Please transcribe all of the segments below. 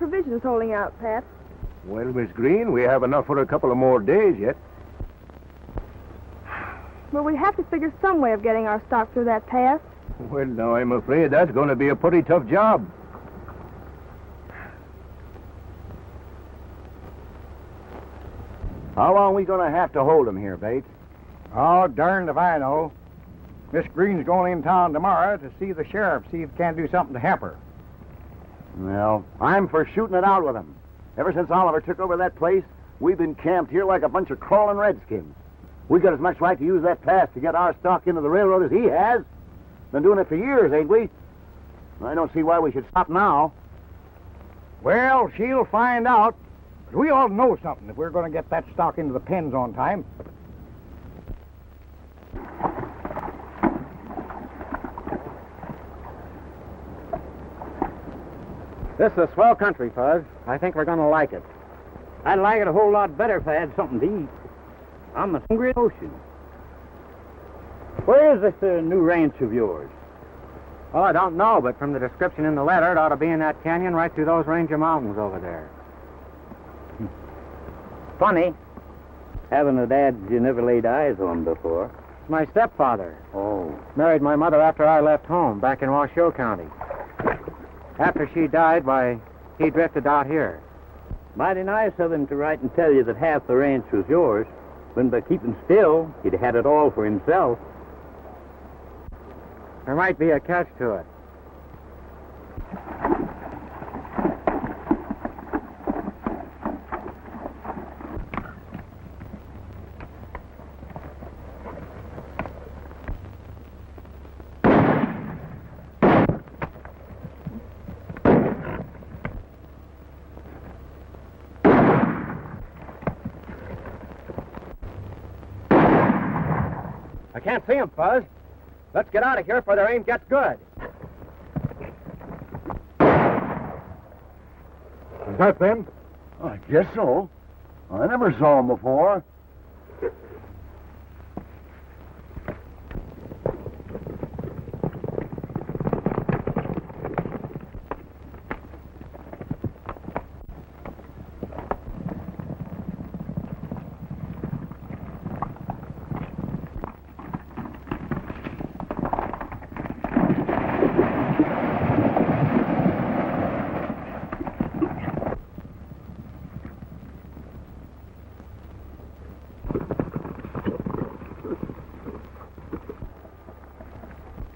provisions holding out, Pat? Well, Miss Green, we have enough for a couple of more days yet. Well, we have to figure some way of getting our stock through that pass. Well, now, I'm afraid that's going to be a pretty tough job. How long are we going to have to hold them here, Bates? Oh, darned if I know. Miss Green's going in town tomorrow to see the sheriff, see if he can do something to help her. Well, I'm for shooting it out with them. Ever since Oliver took over that place, we've been camped here like a bunch of crawling redskins. We got as much right to use that pass to get our stock into the railroad as he has. Been doing it for years, ain't we? I don't see why we should stop now. Well, she'll find out. But we all know something if we're going to get that stock into the pens on time. This is a swell country, Fuzz. I think we're going to like it. I'd like it a whole lot better if I had something to eat. I'm as hungry as the ocean. Where is this new ranch of yours? Oh, I don't know, but from the description in the letter, it ought to be in that canyon right through those range of mountains over there. Funny. Having a dad you never laid eyes on before. It's my stepfather. Oh. Married my mother after I left home, back in Washoe County. After she died, why, he drifted out here. Mighty nice of him to write and tell you that half the ranch was yours, when by keeping still, he'd had it all for himself. There might be a catch to it. I can't see him, Fuzz. Let's get out of here before their aim gets good. Is that them? I guess so. I never saw him before.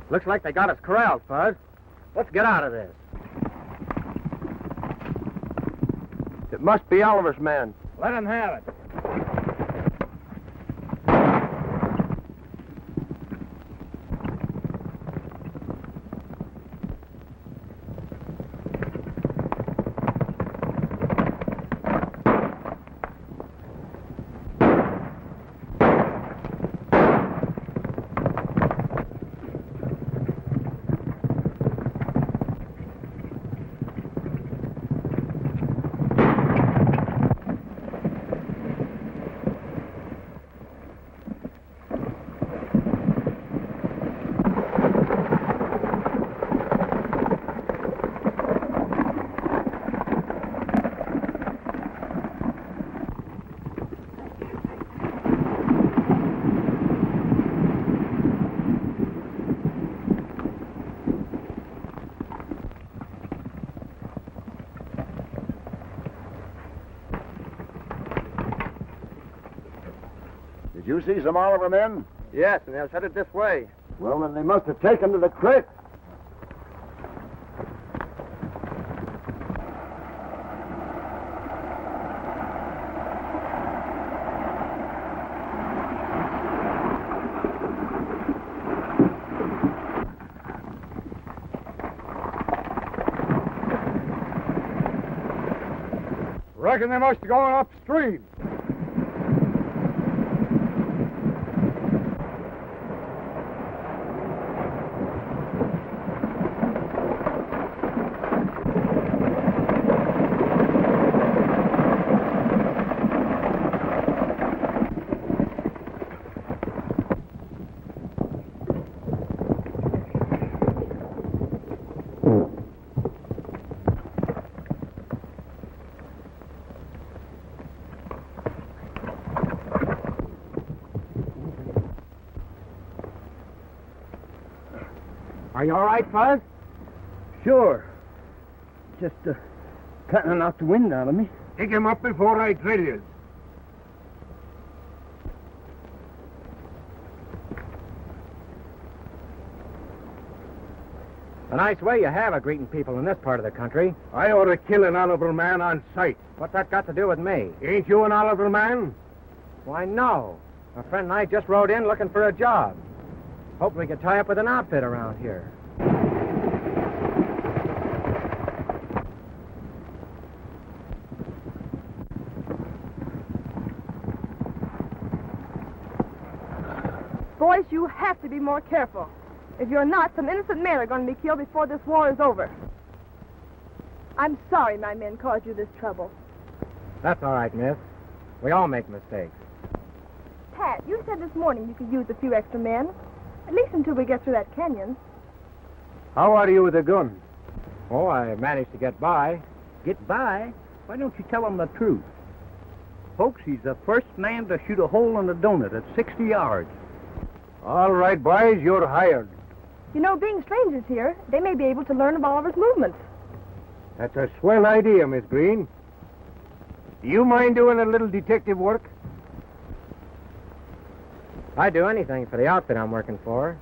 Looks like they got us corralled, Fuzz. Let's get out of this. It must be Oliver's men. Let him have it. Did you see some Oliver men? Yes, and they're headed this way. Well, then they must have taken to the creek. Reckon they must have gone upstream. Are you all right, Fuzz? Sure. Just kind of knocked the wind out of me. Pick him up before I drill you. A nice way you have of greeting people in this part of the country. I ought to kill an honorable man on sight. What's that got to do with me? Ain't you an honorable man? Why, no. A friend and I just rode in looking for a job. Hope we could tie up with an outfit around here. Boys, you have to be more careful. If you're not, some innocent men are going to be killed before this war is over. I'm sorry my men caused you this trouble. That's all right, miss. We all make mistakes. Pat, you said this morning you could use a few extra men. At least until we get through that canyon. How are you with a gun? Oh, I managed to get by. Get by? Why don't you tell them the truth? Folks, he's the first man to shoot a hole in a donut at 60 yards. All right, boys, you're hired. You know, being strangers here, they may be able to learn of Oliver's movements. That's a swell idea, Miss Green. Do you mind doing a little detective work? I'd do anything for the outfit I'm working for.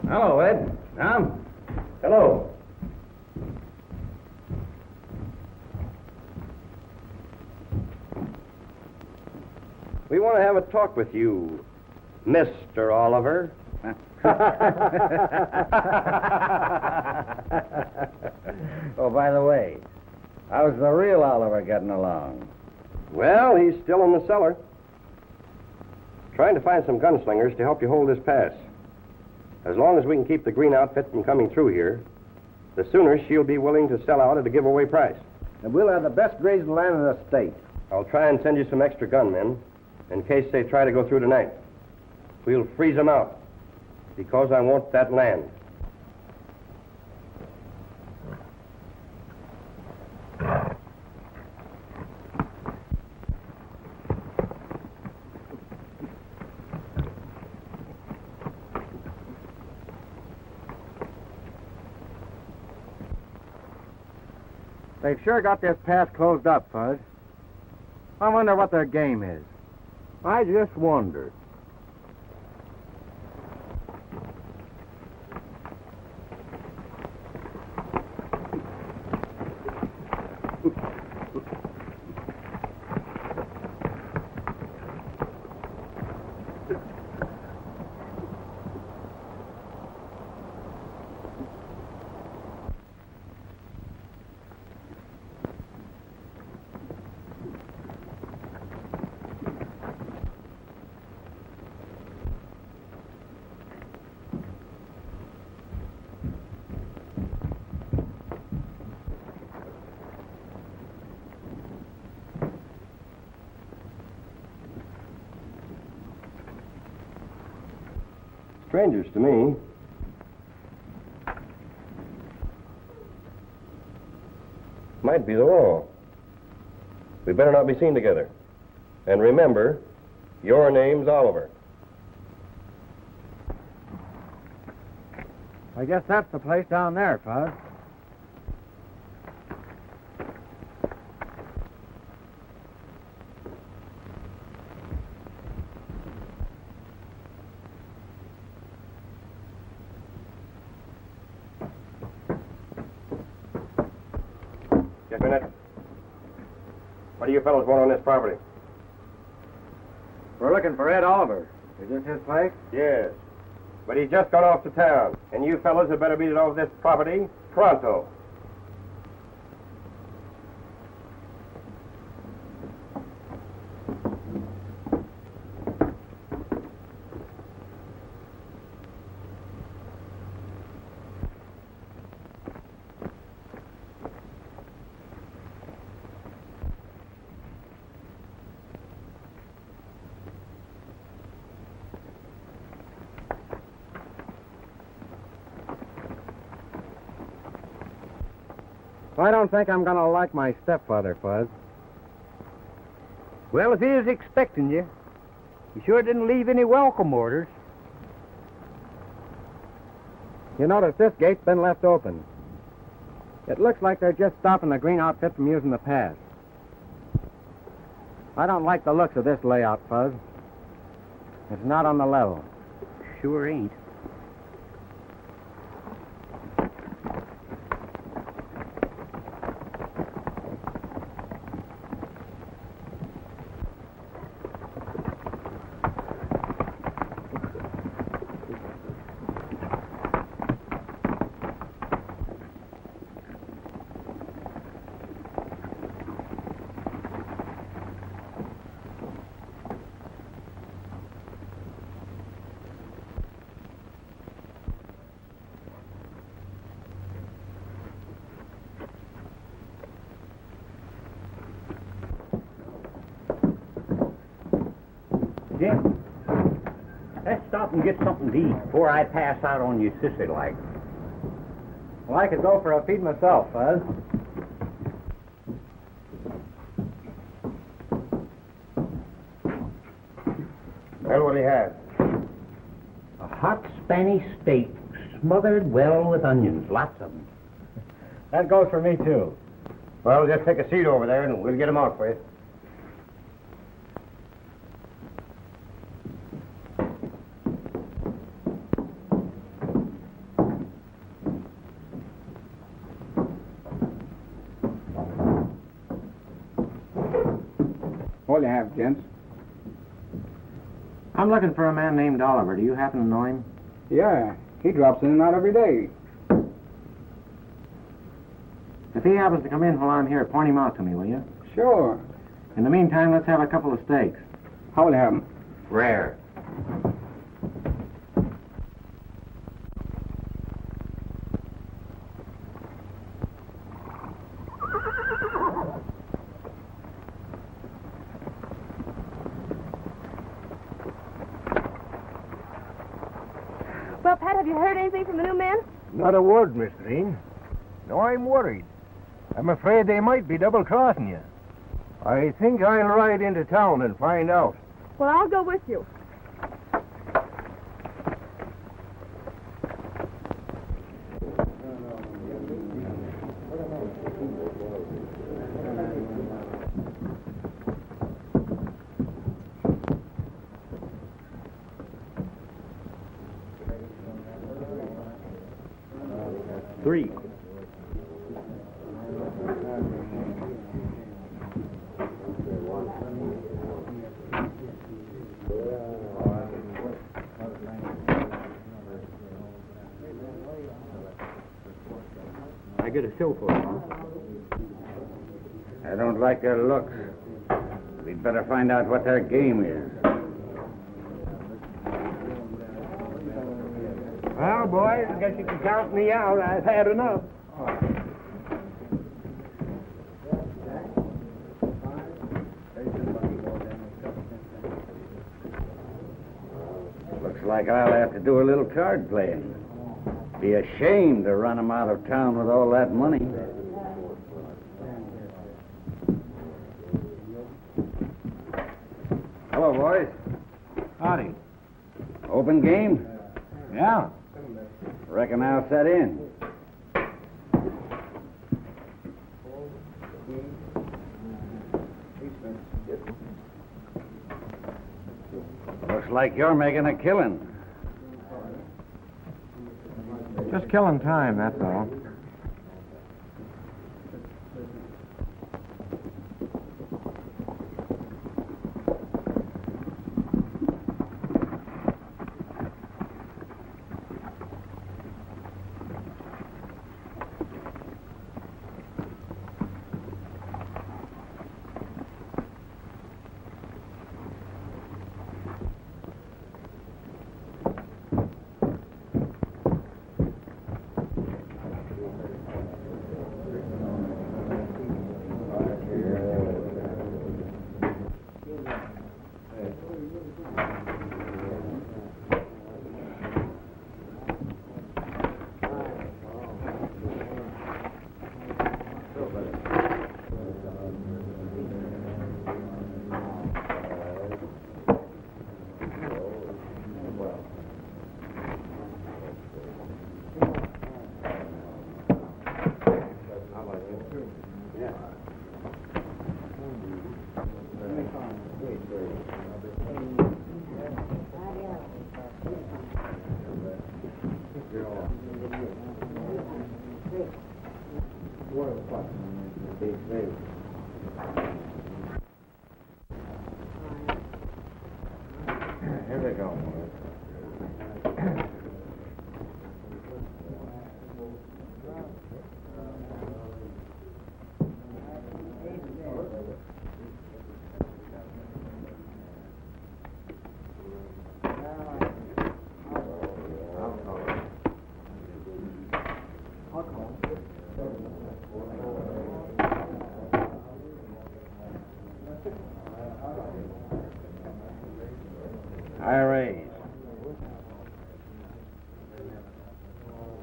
Hello, Ed. Tom. Hello. We want to have a talk with you, Mr. Oliver. Oh, by the way, how's the real Oliver getting along? Well, he's still in the cellar. Trying to find some gunslingers to help you hold this pass. As long as we can keep the Green outfit from coming through here, the sooner she'll be willing to sell out at a giveaway price. And we'll have the best grazing land in the state. I'll try and send you some extra gunmen in case they try to go through tonight. We'll freeze them out because I want that land. They've sure got this pass closed up, Fuzz. I wonder what their game is. I just wondered. Strangers to me. Might be the law. We better not be seen together. And remember, your name's Oliver. I guess that's the place down there, Fuzz. Just a minute. What do you fellows want on this property? We're looking for Ed Oliver. Is this his place? Yes. But he's just gone off to town. And you fellows had better beat it off this property pronto. I don't think I'm going to like my stepfather, Fuzz. Well, if he is expecting you, he sure didn't leave any welcome orders. You notice this gate's been left open. It looks like they're just stopping the green outfit from using the pass. I don't like the looks of this layout, Fuzz. It's not on the level. Sure ain't. Jim, let's stop and get something to eat before I pass out on you sissy-like. Well, I could go for a feed myself, Fuzz. Well, what do you have? A hot Spanish steak smothered well with onions, lots of them. That goes for me, too. Well, just take a seat over there and we'll get them out for you. What do you have, gents? I'm looking for a man named Oliver. Do you happen to know him? Yeah, he drops in and out every day. If he happens to come in while I'm here, point him out to me, will you? Sure. In the meantime, let's have a couple of steaks. How will you have 'em? Rare. Well, Pat, have you heard anything from the new men? Not a word, Miss Green. No, I'm worried. I'm afraid they might be double-crossing you. I think I'll ride into town and find out. Well, I'll go with you. Three. I get a show for it, huh? I don't like their looks. We'd better find out what their game is. Well, boys, I guess you can count me out. I've had enough. Looks like I'll have to do a little card playing. Be ashamed to run 'em out of town with all that money. Hello, boys. Howdy. Open game? Yeah. Reckon I'll set in. Looks like you're making a killing. Just killing time, that's all. Here they go. I raise.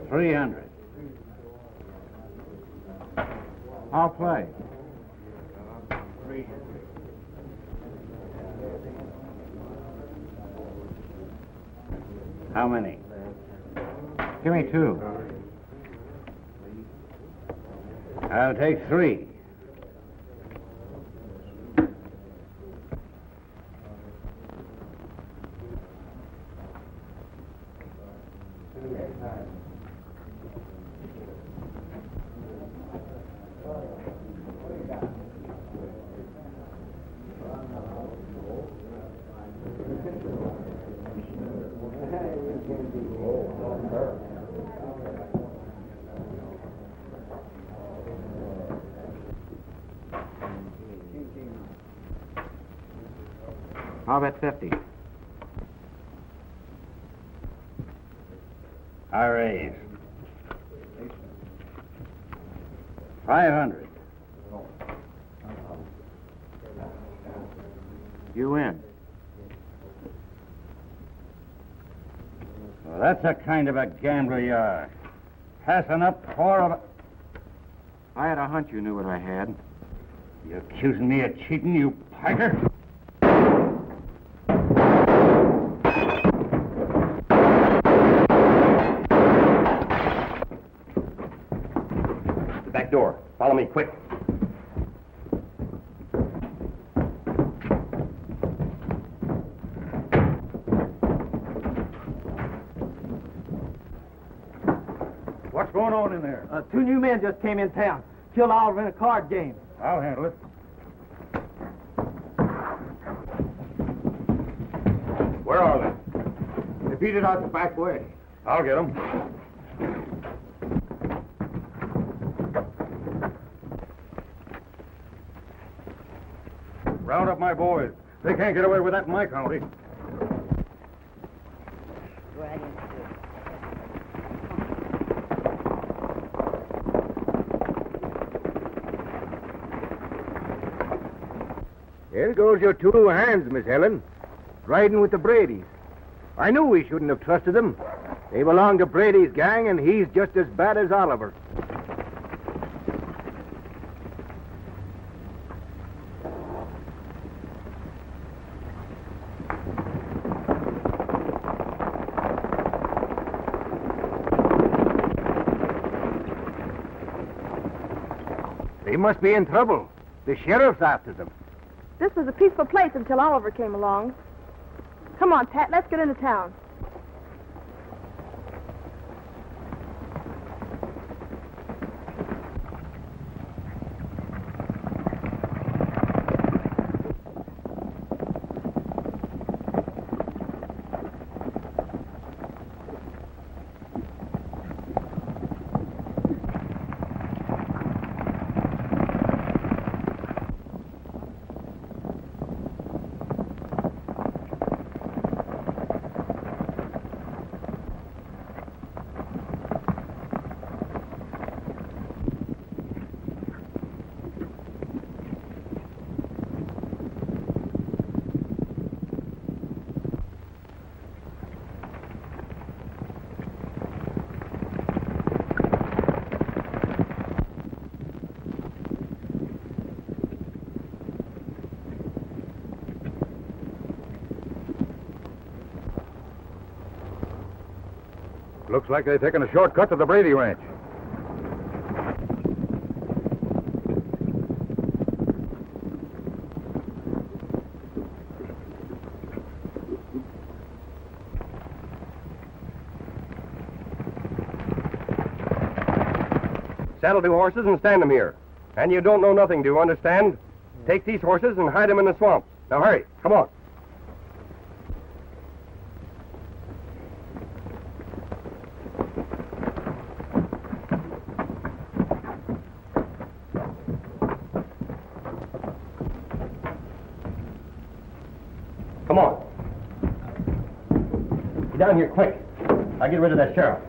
300. I'll play. 300. How many? Give me 2. I'll take 3. I'll bet 50. I raise. 500. You win. Well, that's the kind of a gambler you are. Passing up 4 of a... I had a hunch you knew what I had. You accusing me of cheating, you piker? The back door. Follow me, quick. What's going on in there? 2 new men just came in town. Killed Oliver in a card game. I'll handle it. Where are they? They beat it out the back way. I'll get them. Round up my boys. They can't get away with that in my county. There goes your 2 hands, Miss Helen. Riding with the Bradys. I knew we shouldn't have trusted them. They belong to Brady's gang, and he's just as bad as Oliver. They must be in trouble. The sheriff's after them. This was a peaceful place until Oliver came along. Come on, Pat, let's get into town. Looks like they've taken a shortcut to the Brady Ranch. Saddle 2 horses and stand them here. And you don't know nothing, do you understand? Take these horses and hide them in the swamp. Now hurry, come on. Come on. Get down here quick. I'll get rid of that sheriff.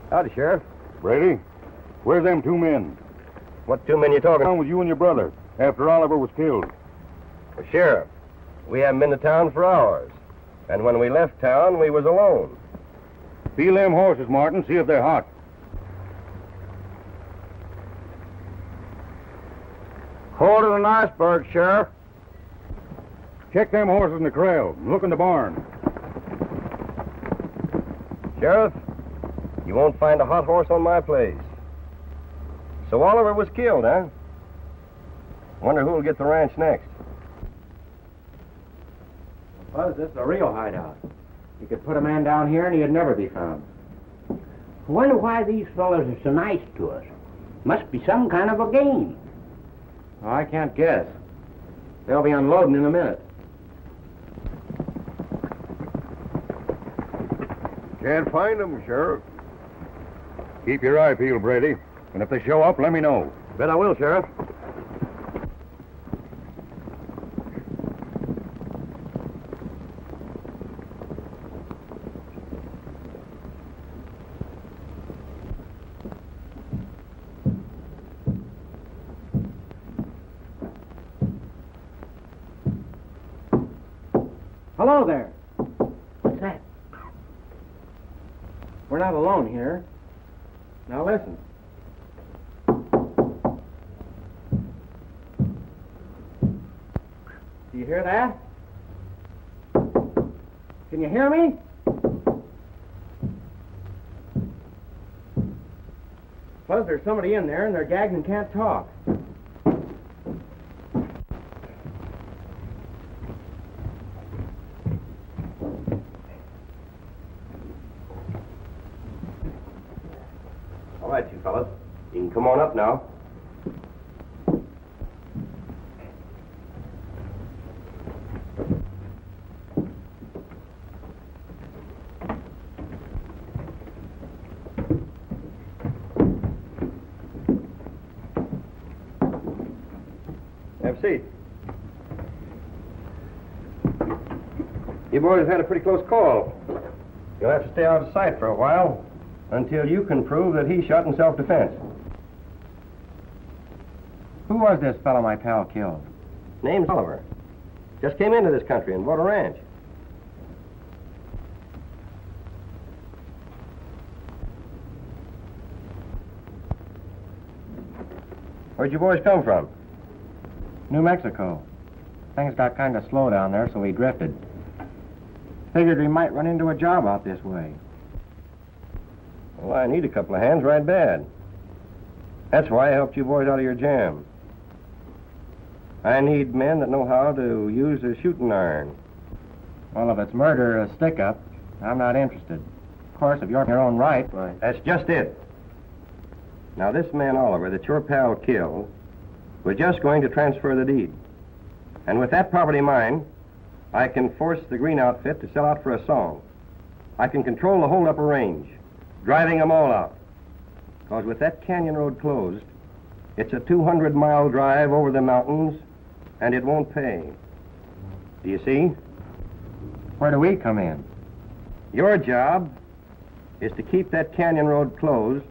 Howdy, Sheriff. Brady, where's them 2 men? What 2 men you talking What's about? wrong with you and your brother after Oliver was killed? Well, Sheriff, we haven't been to town for hours. And when we left town, we was alone. Feel them horses, Martin, see if they're hot. Cold as an iceberg, Sheriff. Check them horses in the corral. Look in the barn. Sheriff, you won't find a hot horse on my place. So Oliver was killed, huh? Wonder who'll get the ranch next. Buzz, this is a real hideout. You could put a man down here and he'd never be found. I wonder why these fellows are so nice to us. Must be some kind of a game. Oh, I can't guess. They'll be unloading in a minute. Can't find them, Sheriff. Keep your eye peeled, Brady. And if they show up, let me know. Bet I will, Sheriff. Hello there. What's that? We're not alone here. Now listen. Do you hear that? Can you hear me? Buzz, there's somebody in there and they're gagged and can't talk. All right, you fellas. You can come on up now. Have a seat. You boys had a pretty close call. You'll have to stay out of sight for a while until you can prove that he shot in self-defense. Who was this fellow my pal killed? Name's Oliver. Just came into this country and bought a ranch. Where'd you boys come from? New Mexico. Things got kind of slow down there, so we drifted. Figured we might run into a job out this way. Well, I need a couple of hands right bad. That's why I helped you boys out of your jam. I need men that know how to use a shooting iron. Well, if it's murder or a stick-up, I'm not interested. Of course, if you're in your own right, why... That's just it. Now, this man Oliver that your pal killed was just going to transfer the deed. And with that property mine, I can force the Green outfit to sell out for a song. I can control the hold-upper range, driving them all out. Because with that canyon road closed, it's a 200-mile drive over the mountains, and it won't pay. Do you see? Where do we come in? Your job is to keep that canyon road closed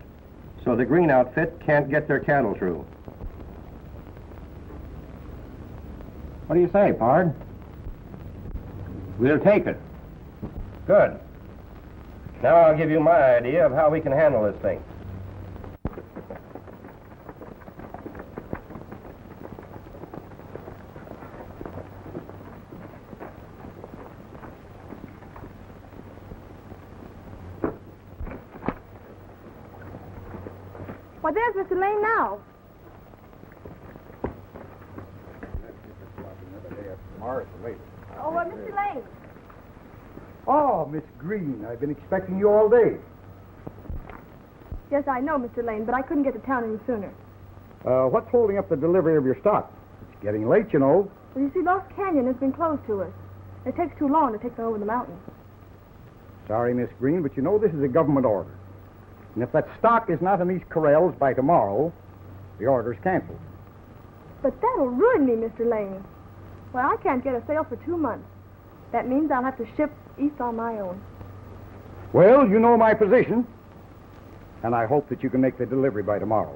so the Green outfit can't get their cattle through. What do you say, Pard? We'll take it. Good. Now I'll give you my idea of how we can handle this thing. Well, there's Mr. Lane now. Oh, Mr. Lane. Oh, Miss Green, I've been expecting you all day. Yes, I know, Mr. Lane, but I couldn't get to town any sooner. What's holding up the delivery of your stock? It's getting late, you know. Well, you see, Lost Canyon has been closed to us. It takes too long to take them over the mountain. Sorry, Miss Green, but you know this is a government order. And if that stock is not in these corrals by tomorrow, the order's canceled. But that'll ruin me, Mr. Lane. Well, I can't get a sale for 2 months. That means I'll have to ship east on my own. Well, you know my position. And I hope that you can make the delivery by tomorrow.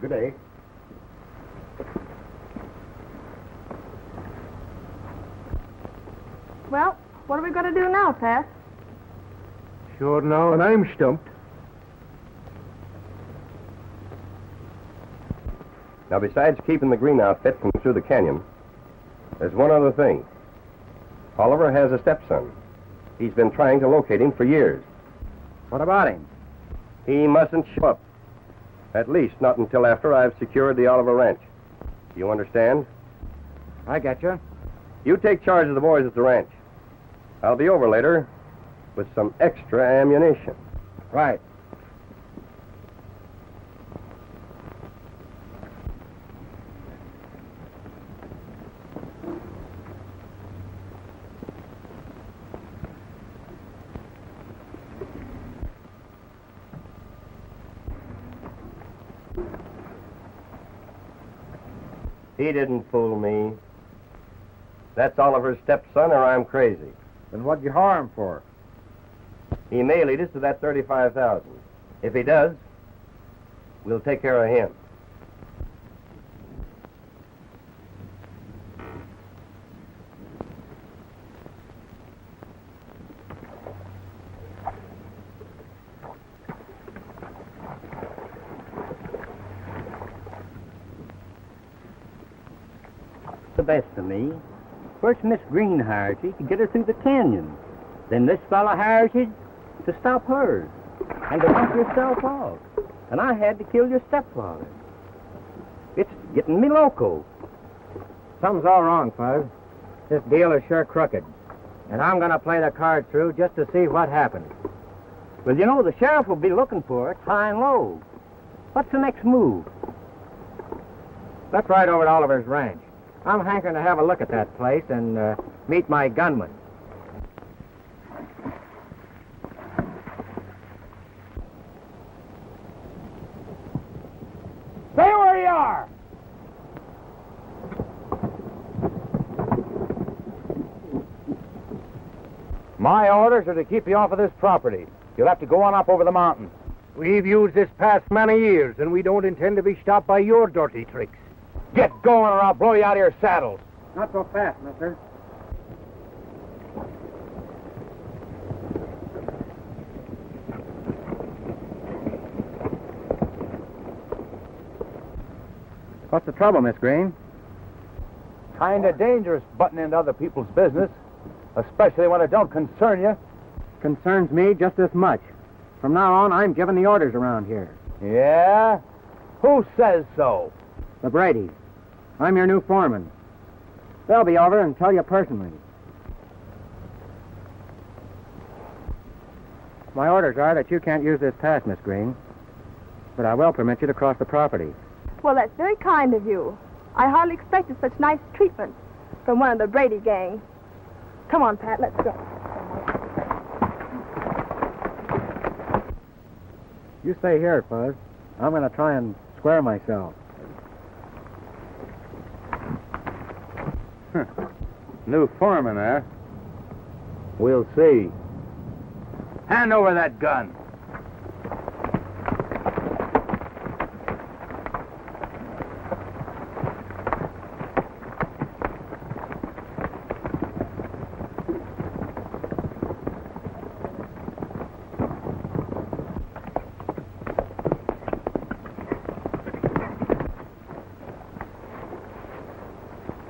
Good day. Well, what are we going to do now, Pat? Sure now, and I'm stumped. Now, besides keeping the green outfit from through the canyon, there's one other thing. Oliver has a stepson. He's been trying to locate him for years. What about him? He mustn't show up. At least not until after I've secured the Oliver ranch. You understand? I get you. You take charge of the boys at the ranch. I'll be over later with some extra ammunition. Right. He didn't fool me. That's Oliver's stepson, or I'm crazy. Then what'd you hire him for? He may lead us to that 35,000. If he does, we'll take care of him. The best of me. First, Miss Green hires you to get her through the canyon. Then this fella hires you to stop hers and to bump yourself off. And I had to kill your stepfather. It's getting me loco. Something's all wrong, Fuzz. This deal is sure crooked. And I'm going to play the card through just to see what happens. Well, you know, the sheriff will be looking for it high and low. What's the next move? Let's ride over to Oliver's ranch. I'm hankering to have a look at that place and meet my gunman. Stay where you are! My orders are to keep you off of this property. You'll have to go on up over the mountains. We've used this pass many years, and we don't intend to be stopped by your dirty tricks. Get going or I'll blow you out of your saddles. Not so fast, mister. What's the trouble, Miss Green? Kinda dangerous butting into other people's business, especially when it don't concern you. Concerns me just as much. From now on, I'm giving the orders around here. Yeah? Who says so? The Bradys. I'm your new foreman. They'll be over and tell you personally. My orders are that you can't use this pass, Miss Green. But I will permit you to cross the property. Well, that's very kind of you. I hardly expected such nice treatment from one of the Brady gang. Come on, Pat, let's go. You stay here, Fuzz. I'm going to try and square myself. New foreman, eh? We'll see. Hand over that gun.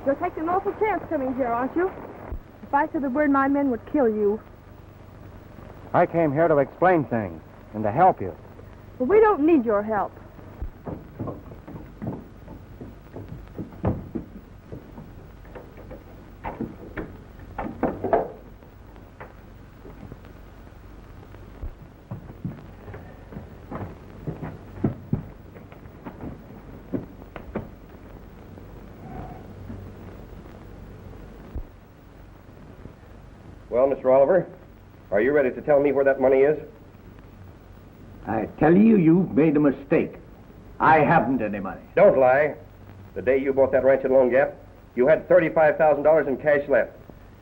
You're taking an awful chance coming here, aren't you? If I said the word, my men would kill you. I came here to explain things and to help you. But we don't need your help. Well, Mr. Oliver, are you ready to tell me where that money is? I tell you, you've made a mistake. I haven't any money. Don't lie. The day you bought that ranch at Lone Gap, you had $35,000 in cash left.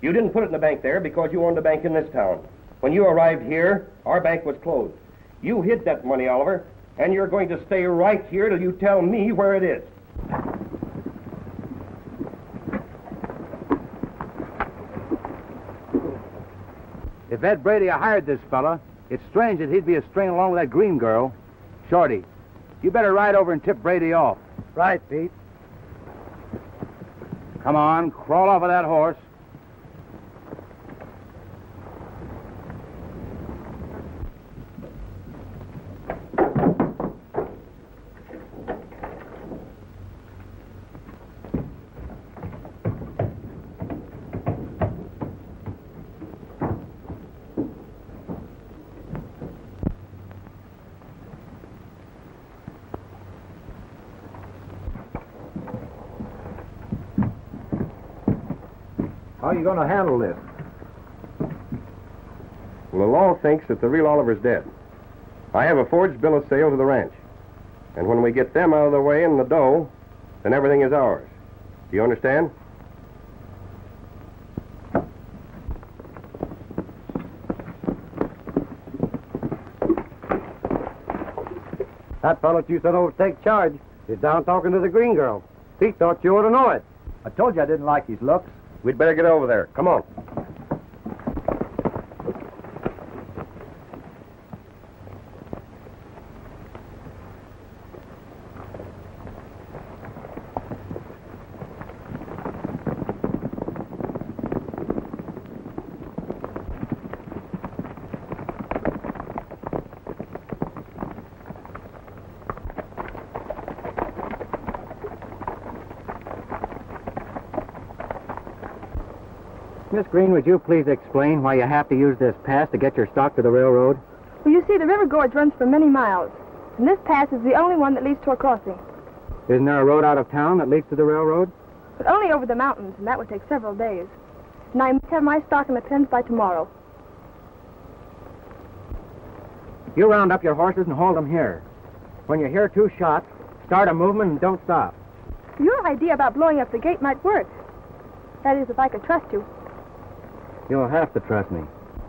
You didn't put it in the bank there because you owned a bank in this town. When you arrived here, our bank was closed. You hid that money, Oliver, and you're going to stay right here till you tell me where it is. If Ed Brady hired this fella, it's strange that he'd be a string along with that green girl. Shorty, you better ride over and tip Brady off. Right, Pete. Come on, crawl off of that horse. How are you going to handle this? Well, the law thinks that the real Oliver's dead. I have a forged bill of sale to the ranch. And when we get them out of the way and the dough, then everything is ours. Do you understand? That fellow that you sent over to take charge is down talking to the green girl. Pete thought you ought to know it. I told you I didn't like his looks. We'd better get over there. Come on. Miss Green, would you please explain why you have to use this pass to get your stock to the railroad? Well, you see, the river gorge runs for many miles, and this pass is the only one that leads to a crossing. Isn't there a road out of town that leads to the railroad? But only over the mountains, and that would take several days. And I must have my stock in the pens by tomorrow. You round up your horses and hold them here. When you hear 2 shots, start a movement and don't stop. Your idea about blowing up the gate might work. That is, if I could trust you. You'll have to trust me.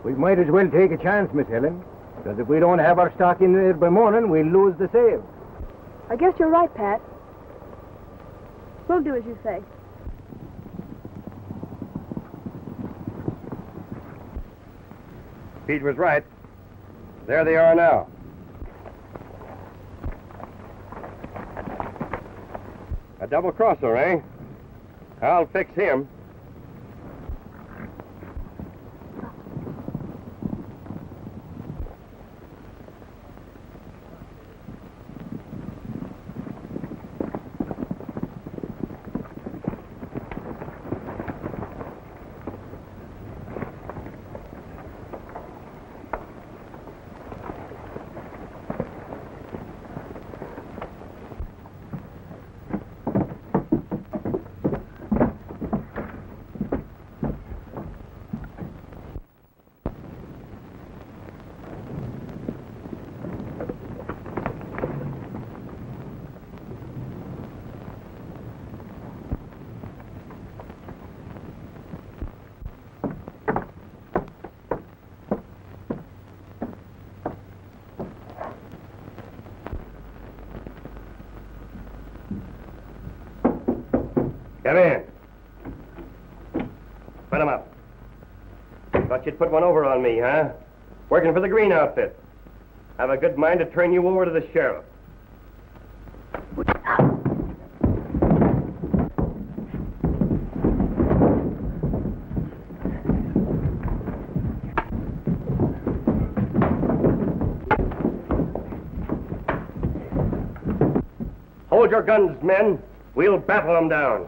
We might as well take a chance, Miss Helen. Because if we don't have our stock in there by morning, we'll lose the sale. I guess you're right, Pat. We'll do as you say. Pete was right. There they are now. A double crosser, eh? I'll fix him. Come in. Put him up. Thought you'd put one over on me, huh? Working for the Green outfit. Have a good mind to turn you over to the sheriff. Hold your guns, men. We'll baffle them down.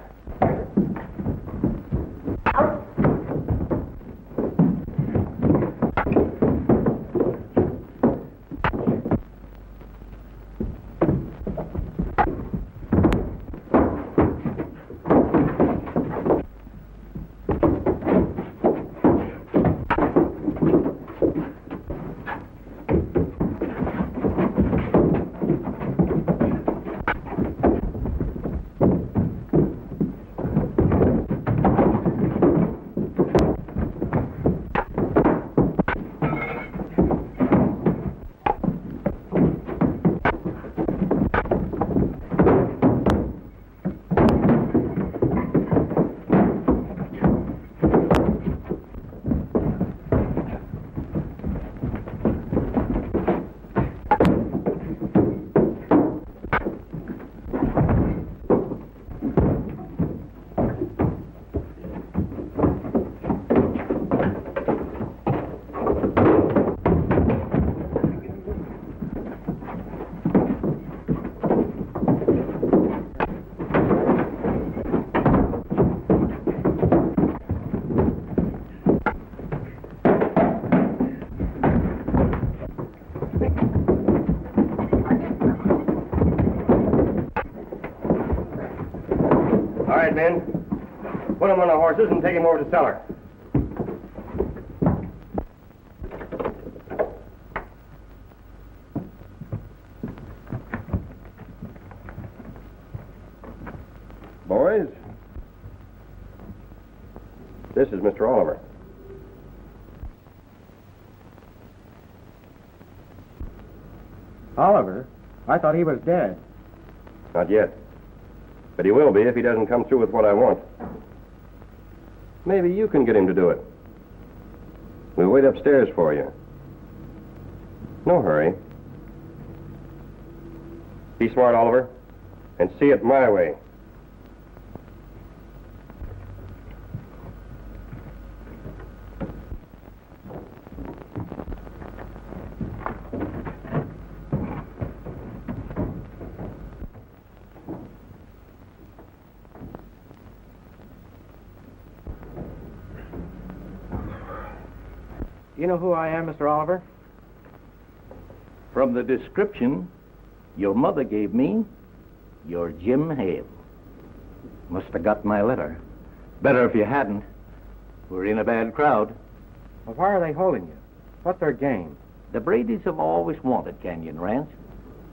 All right, men. Put them on the horses and take him over to the cellar. Boys, this is Mr. Oliver. Oliver? I thought he was dead. Not yet. But he will be if he doesn't come through with what I want. Maybe you can get him to do it. We'll wait upstairs for you. No hurry. Be smart, Oliver, and see it my way. You know who I am, Mr. Oliver? From the description your mother gave me, you're Jim Hale. Must have got my letter. Better if you hadn't. We're in a bad crowd. Well, why are they holding you? What's their game? The Bradys have always wanted Canyon Ranch.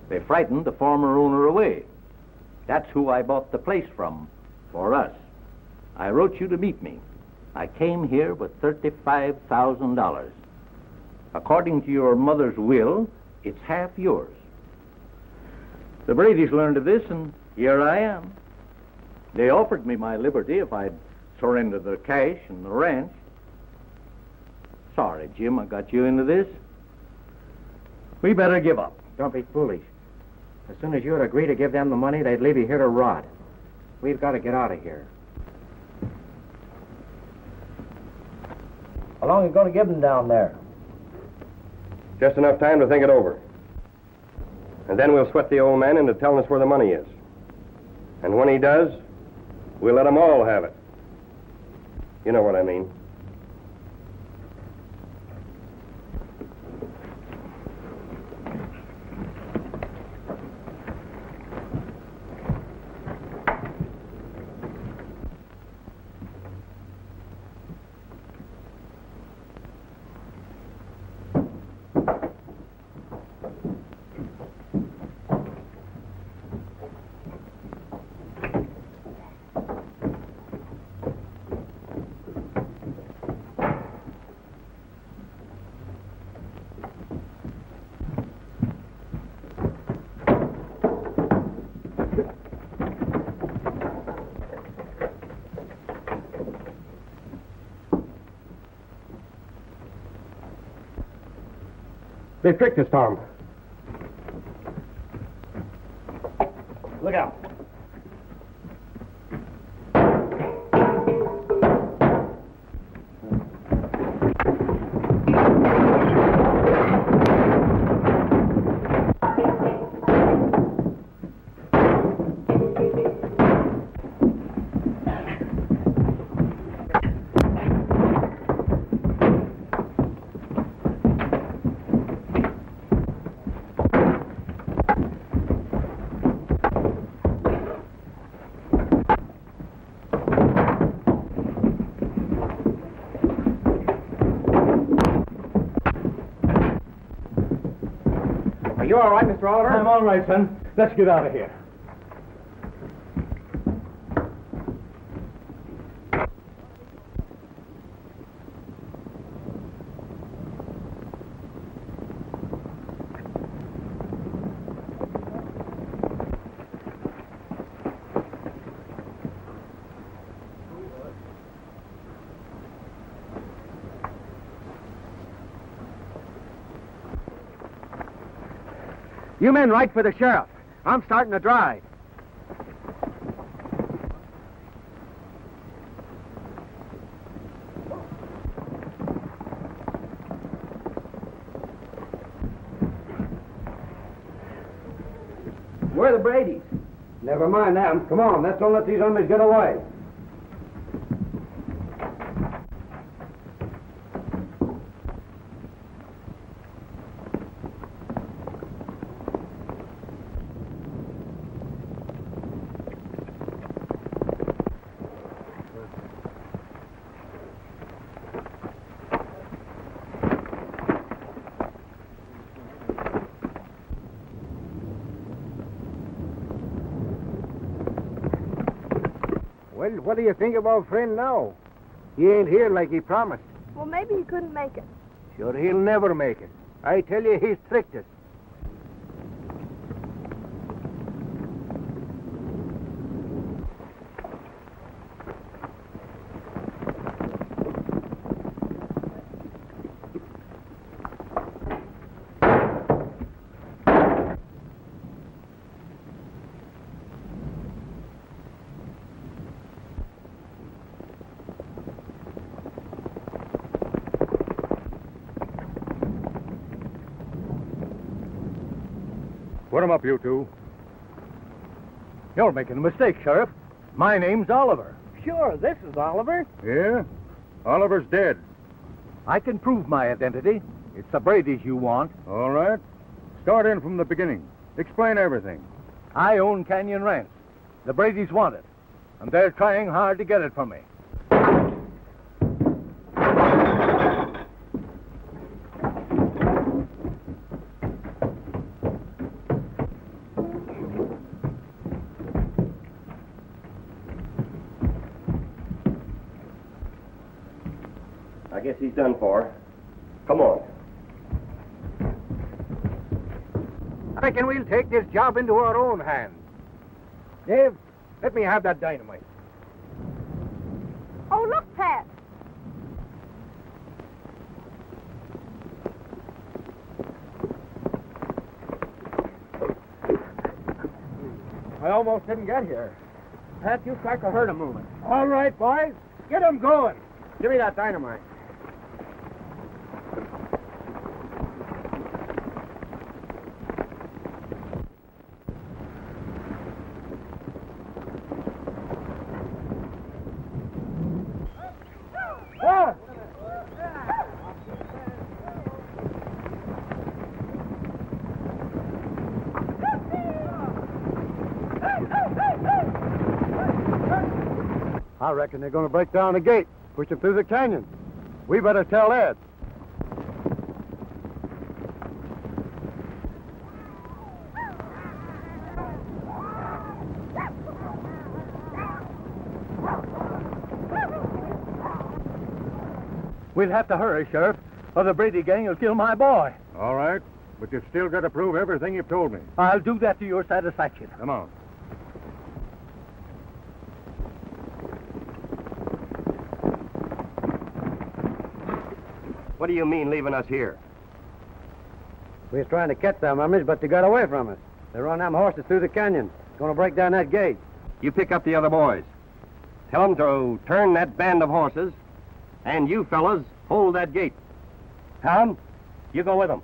They frightened the former owner away. That's who I bought the place from, for us. I wrote you to meet me. I came here with $35,000. According to your mother's will, it's half yours. The Bradys learned of this, and here I am. They offered me my liberty if I'd surrender the cash and the ranch. Sorry, Jim, I got you into this. We better give up. Don't be foolish. As soon as you would agree to give them the money, they'd leave you here to rot. We've got to get out of here. How long are you going to give them down there? Just enough time to think it over. And then we'll sweat the old man into telling us where the money is. And when he does, we'll let them all have it. You know what I mean. They tricked us, Tom. Look out. Mr. Oliver? I'm all right, son. Let's get out of here. You men write for the sheriff. I'm starting to drive. Where are the Bradys? Never mind them. Come on, let's don't let these hombres get away. Well, what do you think of our friend now? He ain't here like he promised. Well, maybe he couldn't make it. Sure, he'll never make it. I tell you, he's tricked us. Put 'em up, you two. You're making a mistake, Sheriff. My name's Oliver. Sure, this is Oliver. Yeah? Oliver's dead. I can prove my identity. It's the Bradys you want. All right. Start in from the beginning. Explain everything. I own Canyon Ranch. The Bradys want it, and they're trying hard to get it from me. I guess he's done for. Come on. I reckon we'll take this job into our own hands. Dave, let me have that dynamite. Oh, look, Pat. I almost didn't get here. Pat, you start to hurt 'em moving. All right, boys. Get 'em going. Give me that dynamite. I reckon they're going to break down the gate, push them through the canyon. We better tell Ed. We'll have to hurry, Sheriff, or the Brady gang will kill my boy. All right. But you've still got to prove everything you've told me. I'll do that to your satisfaction. Come on. What do you mean leaving us here? We was trying to catch them hombres, but they got away from us. They run them horses through the canyon. Going to break down that gate. You pick up the other boys. Tell them to turn that band of horses, and you fellas hold that gate. Tom, you go with them.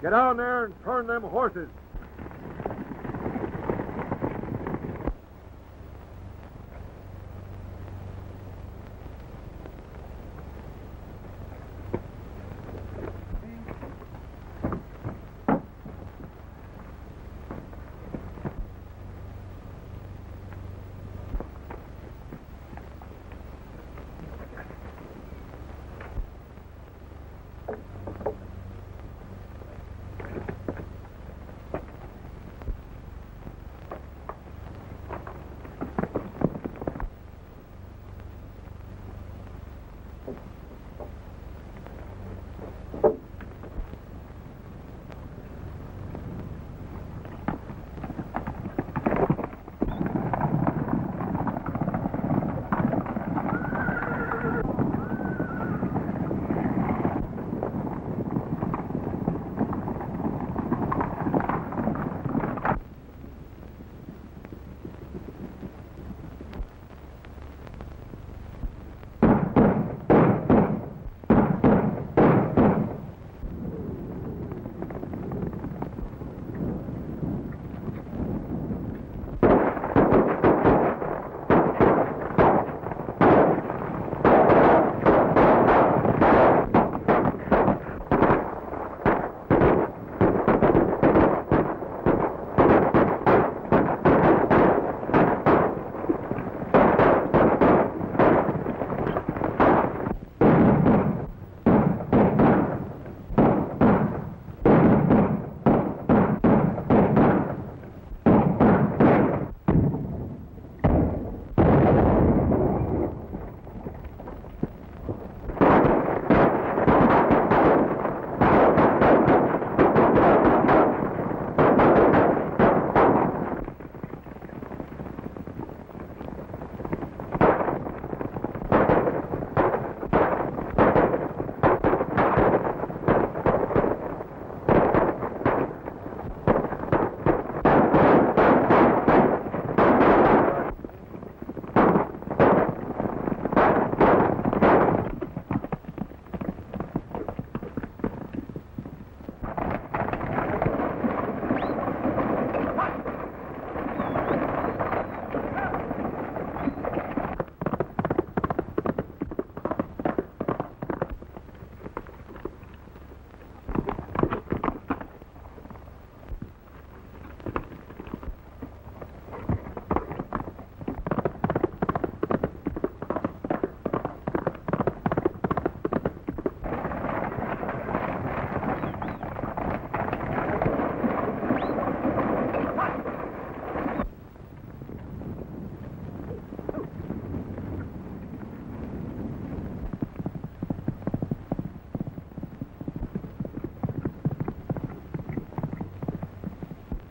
Get down there and turn them horses.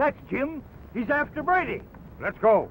That's Jim. He's after Brady. Let's go.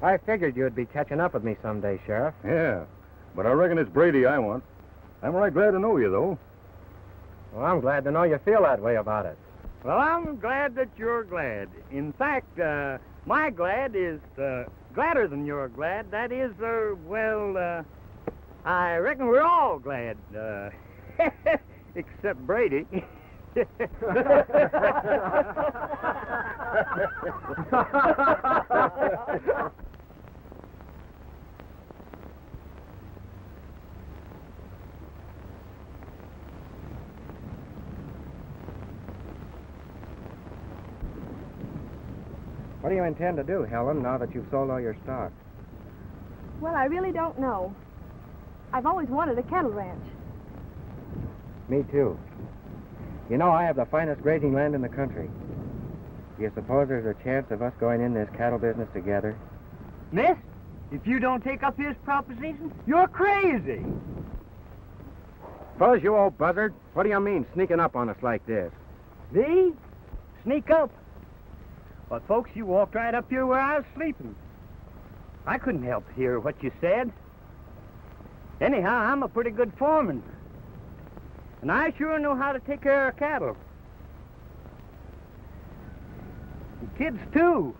I figured you'd be catching up with me someday, Sheriff. Yeah, but I reckon it's Brady I want. I'm right glad to know you, though. Well, I'm glad to know you feel that way about it. Well, I'm glad that you're glad. In fact, my glad is gladder than your glad. That is, I reckon we're all glad. Except Brady. What do you intend to do, Helen, now that you've sold all your stock? Well, I really don't know. I've always wanted a cattle ranch. Me too. You know, I have the finest grazing land in the country. Do you suppose there's a chance of us going in this cattle business together? Miss, if you don't take up his proposition, you're crazy. Suppose you old buzzard. What do you mean, sneaking up on us like this? Me? Sneak up? Well, folks, you walked right up here where I was sleeping. I couldn't help hear what you said. Anyhow, I'm a pretty good foreman. And I sure know how to take care of cattle. And kids, too.